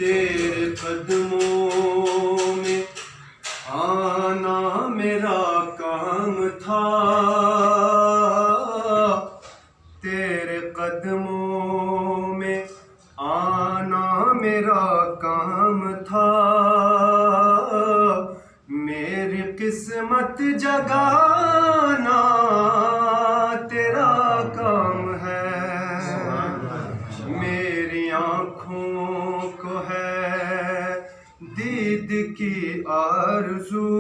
تیرے قدموں میں آنا میرا کام تھا، تیرے قدموں میں آنا میرا کام تھا، میری قسمت جگانا تیرا کام ہے، میری آنکھوں کو ہے دید کی آرزو،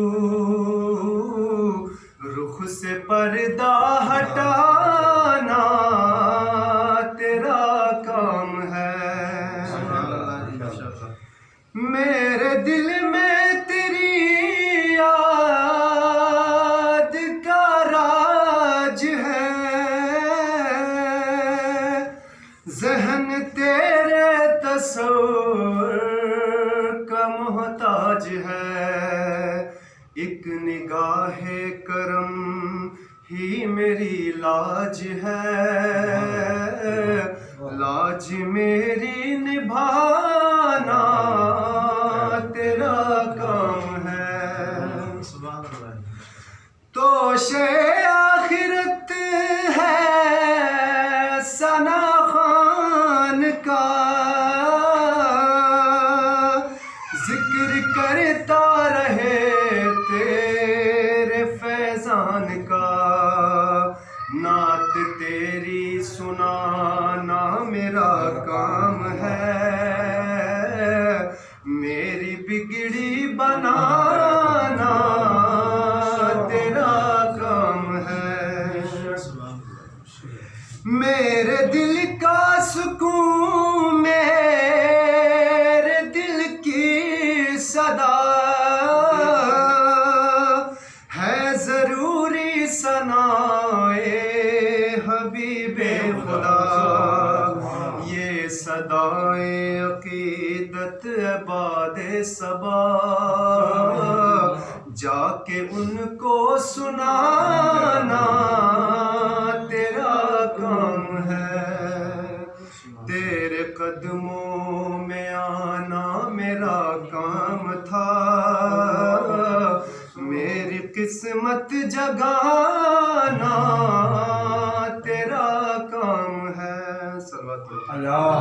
رخ سے پردہ ہٹانا تیرا کام ہے، میرے دل میں تیری یاد کا راج ہے، ذہن تیرے تصور کا محتاج ہے، ایک نگاہ کرم ہی میری لاج ہے، لاج میری نبھانا تیرا کام ہے، توشے آخرت ہے ثنا خان کا، ذکر کرتا رہے تیرے فیضان کا، نعت تیری سنانا میرا کام ہے، میری بگڑی بنانا تیرا کام ہے، میرے دل کا سکون میرے دل کی صدا ہے، ضروری ثنائے حبیب خدا، یہ صدائے عقیدت عباد صبا، جا کے ان کو سنانا تیرا کام ہے، تیرے قدموں میں آنا میرا کام تھا، میری قسمت جگانا تیرا کام ہے، صلوات اللہ